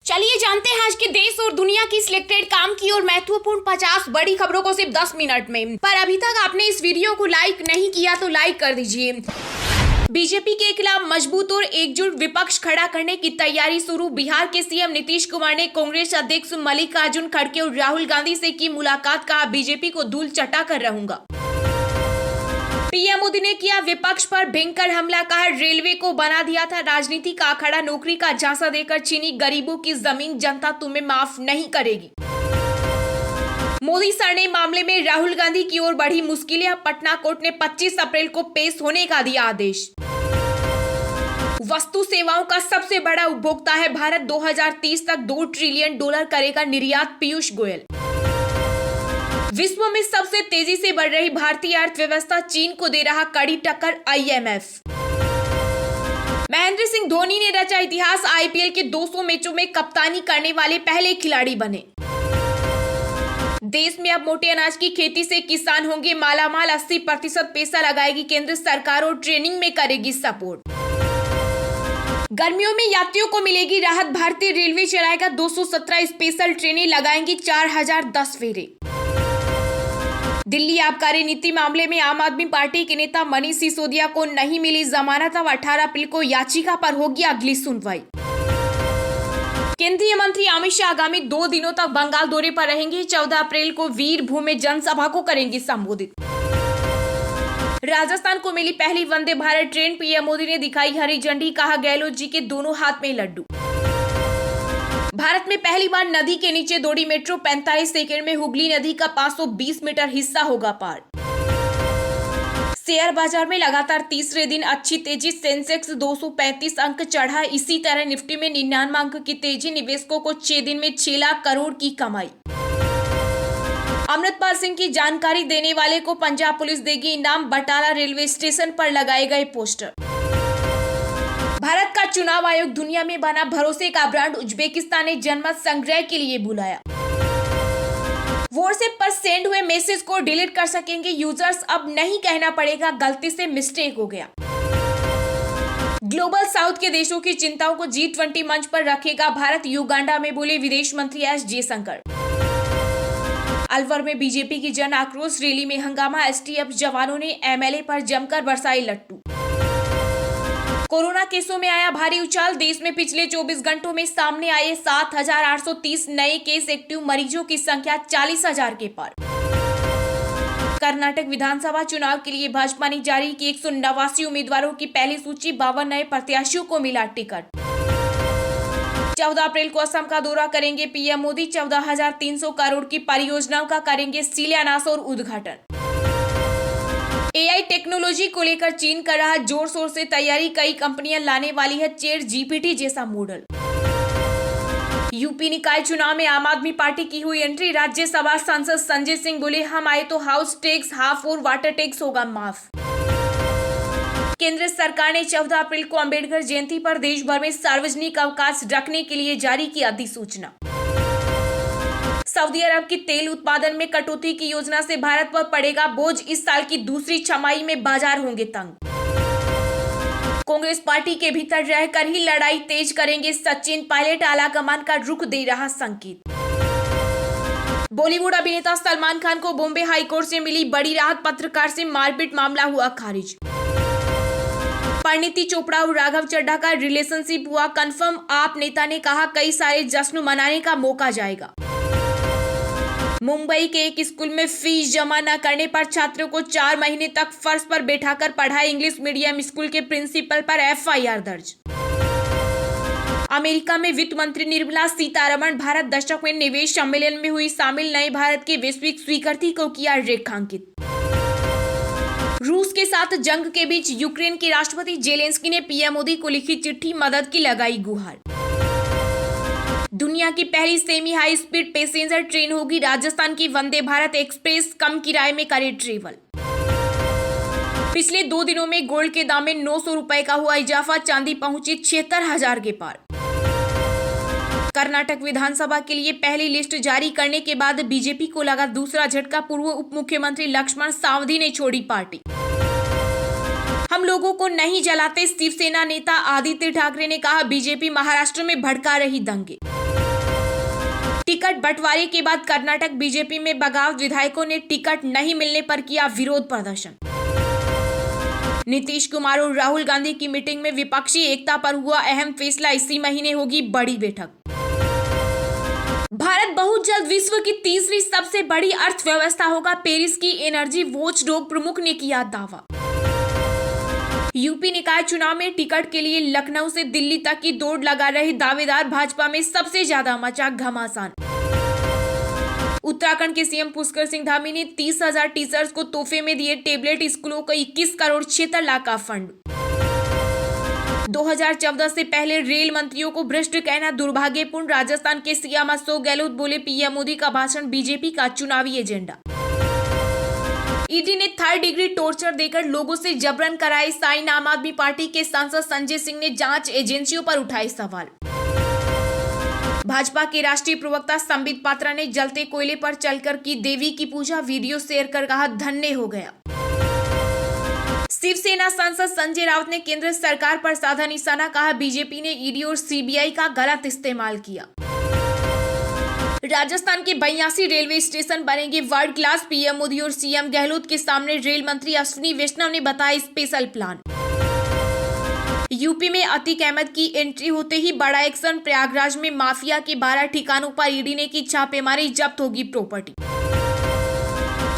चलिए जानते हैं आज के देश और दुनिया की सिलेक्टेड काम की और महत्वपूर्ण 50 बड़ी खबरों को सिर्फ 10 मिनट में। पर अभी तक आपने इस वीडियो को लाइक नहीं किया तो लाइक कर दीजिए। बीजेपी के खिलाफ मजबूत और एकजुट विपक्ष खड़ा करने की तैयारी शुरू। बिहार के सीएम नीतीश कुमार ने कांग्रेस अध्यक्ष मल्लिकार्जुन खड़गे और राहुल गांधी से की मुलाकात। कहा, बीजेपी को धूल चटा कर रहूंगा। पीएम मोदी ने किया विपक्ष पर भयंकर हमला। कहा, रेलवे को बना दिया था राजनीति का अखाड़ा। नौकरी का झांसा देकर छीनी गरीबों की जमीन, जनता तुम्हें माफ नहीं करेगी। मोदी सर ने मामले में राहुल गांधी की ओर बढ़ी मुश्किलें। पटना कोर्ट ने 25 अप्रैल को पेश होने का दिया आदेश। वस्तु सेवाओं का सबसे बड़ा उपभोक्ता है भारत। 2030 तक $2 ट्रिलियन करेगा निर्यात। पीयूष गोयल। विश्व में सबसे तेजी से बढ़ रही भारतीय अर्थव्यवस्था, चीन को दे रहा कड़ी टक्कर IMF। महेंद्र सिंह धोनी ने रचा इतिहास। IPL के 200 मैचों में कप्तानी करने वाले पहले खिलाड़ी बने। देश में अब मोटे अनाज की खेती से किसान होंगे मालामाल। 80% पैसा लगाएगी केंद्र सरकार और ट्रेनिंग में करेगी सपोर्ट। गर्मियों में यात्रियों को मिलेगी राहत। भारतीय रेलवे चलाएगा 217 स्पेशल ट्रेनें, लगाएंगी 4010 फेरे। दिल्ली आबकारी नीति मामले में आम आदमी पार्टी के नेता मनीष सिसोदिया को नहीं मिली जमानत। अब 18 अप्रैल को याचिका पर होगी अगली सुनवाई। केंद्रीय मंत्री अमित शाह आगामी 2 दिनों तक बंगाल दौरे पर रहेंगे। 14 अप्रैल को वीरभूमि में जनसभा को करेंगे संबोधित। राजस्थान को मिली पहली वंदे भारत ट्रेन। पीएम मोदी ने दिखाई हरी झंडी। कहा, गहलोत जी के दोनों हाथ में लड्डू। भारत में पहली बार नदी के नीचे दौड़ी मेट्रो। 45 सेकंड में हुगली नदी का 520 मीटर हिस्सा होगा पार। शेयर बाजार में लगातार तीसरे दिन अच्छी तेजी। सेंसेक्स 235 अंक चढ़ा। इसी तरह निफ्टी में 99 अंक की तेजी। निवेशकों को 6 दिन में 6 लाख करोड़ की कमाई। अमृतपाल सिंह की जानकारी देने वाले को पंजाब पुलिस देगी इनाम। बटाला रेलवे स्टेशन पर लगाए गए पोस्टर। भारत का चुनाव आयोग दुनिया में बना भरोसे का ब्रांड। उज्बेकिस्तान ने जनमत संग्रह के लिए बुलाया। व्हाट्सएप पर सेंड हुए मैसेज को डिलीट कर सकेंगे यूजर्स। अब नहीं कहना पड़ेगा गलती से मिस्टेक हो गया। ग्लोबल साउथ के देशों की चिंताओं को G20 मंच पर रखेगा भारत। युगांडा में बोले विदेश मंत्री एस जयशंकर। अलवर में बीजेपी की जन आक्रोश रैली में हंगामा। STF जवानों ने MLA पर जमकर बरसाई लट्टू। कोरोना केसों में आया भारी उछाल। देश में पिछले 24 घंटों में सामने आए 7,830 नए केस। एक्टिव मरीजों की संख्या 40,000 के पार। कर्नाटक विधानसभा चुनाव के लिए भाजपा ने जारी की 189 उम्मीदवारों की पहली सूची। 52 नए प्रत्याशियों को मिला टिकट। 14 अप्रैल को असम का दौरा करेंगे पीएम मोदी। 14,300 करोड़ की परियोजनाओं का करेंगे शिलान्यास और उद्घाटन। AI टेक्नोलॉजी को लेकर चीन कर रहा जोर शोर से तैयारी। कई कंपनियां लाने वाली है चैट GPT जैसा मॉडल। यूपी निकाय चुनाव में आम आदमी पार्टी की हुई एंट्री। राज्यसभा सांसद संजय सिंह बोले, हम आए तो हाउस टैक्स हाफ और वाटर टैक्स होगा माफ। केंद्र सरकार ने 14 अप्रैल को अंबेडकर जयंती पर देश भर में सार्वजनिक अवकाश रखने के लिए जारी की अधिसूचना। सऊदी अरब की तेल उत्पादन में कटौती की योजना से भारत पर पड़ेगा बोझ। इस साल की दूसरी छमाही में बाजार होंगे तंग। कांग्रेस पार्टी के भीतर रहकर ही लड़ाई तेज करेंगे सचिन पायलट। आलाकमान का रुख दे रहा संकेत। बॉलीवुड अभिनेता सलमान खान को बॉम्बे हाईकोर्ट से मिली बड़ी राहत। पत्रकार से मारपीट मामला हुआ खारिज। परिणीति चोपड़ा और राघव चड्ढा का रिलेशनशिप हुआ कंफर्म। आप नेता ने कहा, कई सारे जश्न मनाने का मौका जाएगा। मुंबई के एक स्कूल में फीस जमा न करने पर छात्रों को 4 महीने तक फर्श पर बैठाकर पढ़ाए। इंग्लिश मीडियम स्कूल के प्रिंसिपल पर FIR दर्ज। अमेरिका में वित्त मंत्री निर्मला सीतारमण भारत दशक में निवेश सम्मेलन में हुई शामिल। नए भारत की वैश्विक स्वीकृति को किया रेखांकित। रूस के साथ जंग के बीच यूक्रेन के राष्ट्रपति जेलेंस्की ने पीएम मोदी को लिखी चिट्ठी, मदद की लगाई गुहार। दुनिया की पहली semi high speed passenger train होगी राजस्थान की वंदे भारत एक्सप्रेस। कम किराए में करे ट्रेवल। पिछले 2 दिनों में गोल्ड के दाम में 900 रुपए का हुआ इजाफा। चांदी पहुंची 76,000 के पार। कर्नाटक विधानसभा के लिए पहली लिस्ट जारी करने के बाद बीजेपी को लगा दूसरा झटका। पूर्व उप मुख्यमंत्री लक्ष्मण सावधी ने छोड़ी पार्टी। हम लोगों को नहीं जलाते। शिवसेना नेता आदित्य ठाकरे ने कहा, बीजेपी महाराष्ट्र में भड़का रही दंगे। टिकट बंटवारे के बाद कर्नाटक बीजेपी में बगावत, विधायकों ने टिकट नहीं मिलने पर किया विरोध प्रदर्शन। नीतीश कुमार और राहुल गांधी की मीटिंग में विपक्षी एकता पर हुआ अहम फैसला, इसी महीने होगी बड़ी बैठक। भारत बहुत जल्द विश्व की तीसरी सबसे बड़ी अर्थव्यवस्था होगा, पेरिस की एनर्जी वॉचडॉग प्रमुख ने किया दावा। यूपी निकाय चुनाव में टिकट के लिए लखनऊ से दिल्ली तक की दौड़ लगा रहे दावेदार, भाजपा में सबसे ज्यादा मचा घमासान। उत्तराखंड के सीएम पुष्कर सिंह धामी ने 30,000 टीचर्स को तोहफे में दिए टैबलेट, स्कूलों को 21 करोड़ 76 लाख का फंड। 2014 से पहले रेल मंत्रियों को भ्रष्ट कहना दुर्भाग्यपूर्ण, राजस्थान के सीएम अशोक गहलोत बोले पीएम मोदी का भाषण बीजेपी का चुनावी एजेंडा। ईडी ने 3rd डिग्री टॉर्चर देकर लोगों से जबरन कराए साइन, आम आदमी पार्टी के सांसद संजय सिंह ने जांच एजेंसियों पर उठाए सवाल। भाजपा के राष्ट्रीय प्रवक्ता संबित पात्रा ने जलते कोयले पर चलकर की देवी की पूजा, वीडियो शेयर कर कहा धन्य हो गया। शिवसेना सांसद संजय राउत ने केंद्र सरकार पर साधा निशाना, कहा बीजेपी ने ईडी और सीबीआई का गलत इस्तेमाल किया। राजस्थान के 82 रेलवे स्टेशन बनेंगे वर्ल्ड क्लास, पीएम मोदी और सीएम गहलोत के सामने रेल मंत्री अश्विनी वैष्णव ने बताया स्पेशल प्लान। यूपी में अतीक अहमद की एंट्री होते ही बड़ा एक्शन, प्रयागराज में माफिया के 12 ठिकानों पर ईडी ने की छापेमारी, जब्त होगी प्रॉपर्टी।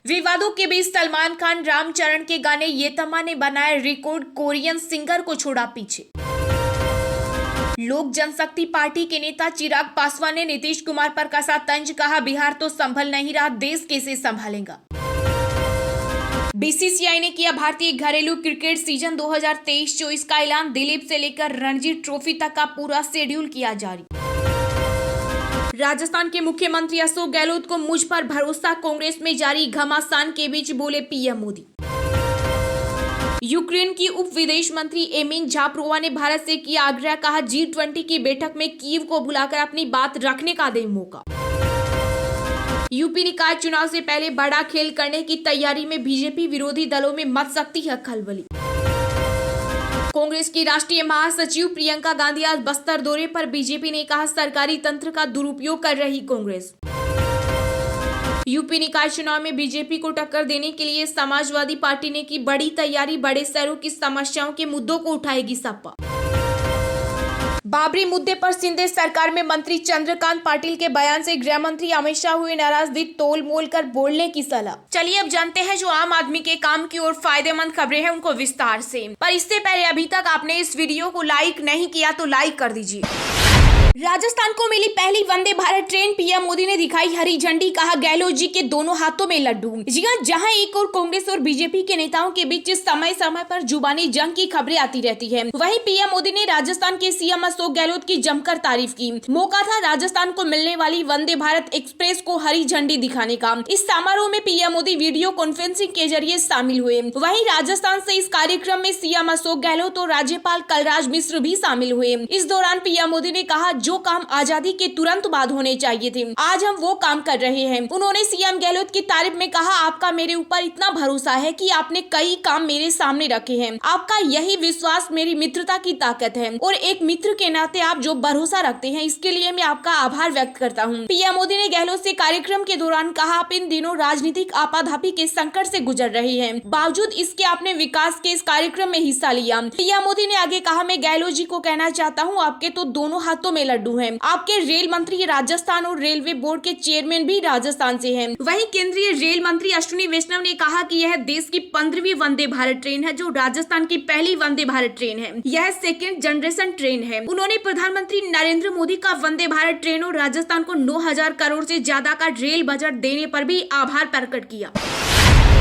विवादों के बीच सलमान खान रामचरण के गाने ये तमा ने बनाया रिकॉर्ड, कोरियन सिंगर को छोड़ा पीछे। लोक जनशक्ति पार्टी के नेता चिराग पासवान ने नीतीश कुमार पर कसा तंज, कहा बिहार तो संभल नहीं रहा, देश कैसे संभालेगा। बीसीसीआई ने किया भारतीय घरेलू क्रिकेट सीजन 2023-24 का ऐलान, दिलीप से लेकर रणजी ट्रॉफी तक का पूरा शेड्यूल किया जारी। राजस्थान के मुख्यमंत्री अशोक गहलोत को मुझ पर भरोसा, कांग्रेस में जारी घमासान के बीच बोले पीएम मोदी। यूक्रेन की उप विदेश मंत्री एमिन झाप्रोवा ने भारत से किया आग्रह, कहा G20 की बैठक में कीव को बुलाकर अपनी बात रखने का दे मौका। यूपी निकाय चुनाव से पहले बड़ा खेल करने की तैयारी में बीजेपी, विरोधी दलों में मच सकती है खलबली। कांग्रेस की राष्ट्रीय महासचिव प्रियंका गांधी आज बस्तर दौरे पर, बीजेपी ने कहा सरकारी तंत्र का दुरुपयोग कर रही कांग्रेस। यूपी निकाय चुनाव में बीजेपी को टक्कर देने के लिए समाजवादी पार्टी ने की बड़ी तैयारी, बड़े शहरों की समस्याओं के मुद्दों को उठाएगी सपा। बाबरी मुद्दे पर शिंदे सरकार में मंत्री चंद्रकांत पाटिल के बयान से गृह मंत्री अमित शाह हुए नाराज, दी तोल मोल कर बोलने की सलाह। चलिए अब जानते हैं जो आम आदमी के काम की और फायदेमंद खबरें हैं उनको विस्तार से। पर इससे पहले अभी तक आपने इस वीडियो को लाइक नहीं किया तो लाइक कर दीजिए। राजस्थान को मिली पहली वंदे भारत ट्रेन, पीएम मोदी ने दिखाई हरी झंडी, कहा गहलोत जी के दोनों हाथों में लड्डू। जी हां, जहां एक और कांग्रेस और बीजेपी के नेताओं के बीच समय समय पर जुबानी जंग की खबरें आती रहती है, वहीं पीएम मोदी ने राजस्थान के सीएम अशोक गहलोत की जमकर तारीफ की। मौका था राजस्थान को मिलने वाली वंदे भारत एक्सप्रेस को हरी झंडी दिखाने का। इस समारोह में पीएम मोदी वीडियो कॉन्फ्रेंसिंग के जरिए शामिल हुए। वहीं राजस्थान से इस कार्यक्रम में सीएम अशोक गहलोत और राज्यपाल कलराज मिश्र भी शामिल हुए। इस दौरान पीएम मोदी ने कहा जो काम आजादी के तुरंत बाद होने चाहिए थे, आज हम वो काम कर रहे हैं। उन्होंने सीएम गहलोत की तारीफ में कहा आपका मेरे ऊपर इतना भरोसा है कि आपने कई काम मेरे सामने रखे हैं, आपका यही विश्वास मेरी मित्रता की ताकत है और एक मित्र के नाते आप जो भरोसा रखते हैं इसके लिए मैं आपका आभार व्यक्त करता हूँ। पीएम मोदी ने गहलोत से कार्यक्रम के दौरान कहा आप इन दिनों राजनीतिक आपाधापी के संकट से गुजर रहे हैं, बावजूद इसके आपने विकास के इस कार्यक्रम में हिस्सा लिया। पीएम मोदी ने आगे कहा मैं गहलोत जी को कहना चाहता हूँ आपके तो दोनों हाथों में लड्डू हैं। आपके रेल मंत्री राजस्थान और रेलवे बोर्ड के चेयरमैन भी राजस्थान से हैं। वहीं केंद्रीय रेल मंत्री अश्विनी वैष्णव ने कहा कि यह देश की 15वीं वंदे भारत ट्रेन है जो राजस्थान की पहली वंदे भारत ट्रेन है। यह सेकेंड जनरेशन ट्रेन है। उन्होंने प्रधानमंत्री नरेंद्र मोदी का वंदे भारत ट्रेन और राजस्थान को 9,000 करोड़ से ज्यादा का रेल बजट देने पर भी आभार प्रकट किया।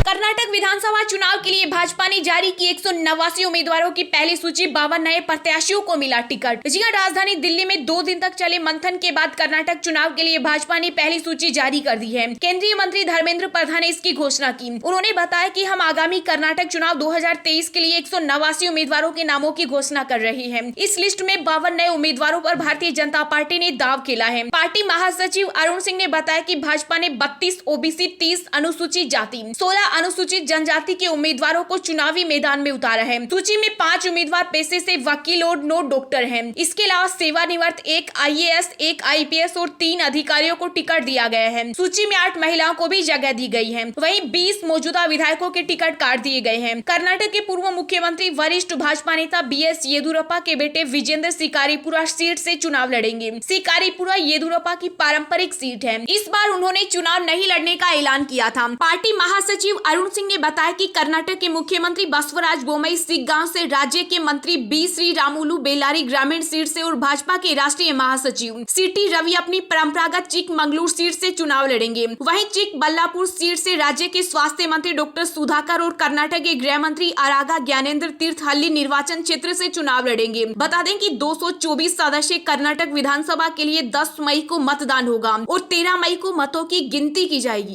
कर्नाटक विधानसभा चुनाव के लिए भाजपा ने जारी की 189 उम्मीदवारों की पहली सूची, 52 नए प्रत्याशियों को मिला टिकट। जी हां, राजधानी दिल्ली में 2 दिन तक चले मंथन के बाद कर्नाटक चुनाव के लिए भाजपा ने पहली सूची जारी कर दी है। केंद्रीय मंत्री धर्मेंद्र प्रधान ने इसकी घोषणा की। उन्होंने बताया कि हम आगामी कर्नाटक चुनाव 2023 के लिए 189 उम्मीदवारों के नामों की घोषणा कर रहे हैं। इस लिस्ट में 52 नए उम्मीदवारों पर भारतीय जनता पार्टी ने दाव खेला है। पार्टी महासचिव अरुण सिंह ने बताया कि भाजपा ने 32 ओबीसी, 30 अनुसूचित जाति, 16 अनुसूचित जनजाति के उम्मीदवारों को चुनावी मैदान में उतारा है। सूची में 5 उम्मीदवार पेशे से वकील और 9 डॉक्टर हैं। इसके अलावा सेवानिवृत्त 1 IAS, 1 IPS और 3 अधिकारियों को टिकट दिया गया है। सूची में 8 महिलाओं को भी जगह दी गई है। वहीं 20 मौजूदा विधायकों के टिकट काट दिए गए हैं। कर्नाटक के पूर्व मुख्यमंत्री वरिष्ठ भाजपा नेता BS येदियुरप्पा के बेटे विजेंद्र शिकारीपुरा सीट से चुनाव लड़ेंगे। शिकारीपुरा येदियुरप्पा की पारंपरिक सीट है। इस बार उन्होंने चुनाव नहीं लड़ने का ऐलान किया था। पार्टी महासचिव अरुण सिंह ने बताया कि कर्नाटक के मुख्यमंत्री बसवराज बोमई सिग्गांव से, राज्य के मंत्री B श्रीरामुलु बेल्लारी ग्रामीण सीट से और भाजपा के राष्ट्रीय महासचिव CT रवि अपनी परंपरागत चिकमंगलुरु सीट से चुनाव लड़ेंगे। वहीं चिकबल्लापुर सीट से राज्य के स्वास्थ्य मंत्री डॉक्टर सुधाकर और कर्नाटक के गृह मंत्री आरागा ज्ञानेंद्र तीर्थहल्ली निर्वाचन क्षेत्र से चुनाव लड़ेंगे। बता दें कि 224 सदस्य कर्नाटक विधानसभा के लिए 10 मई को मतदान होगा और 13 मई को मतों की गिनती की जाएगी।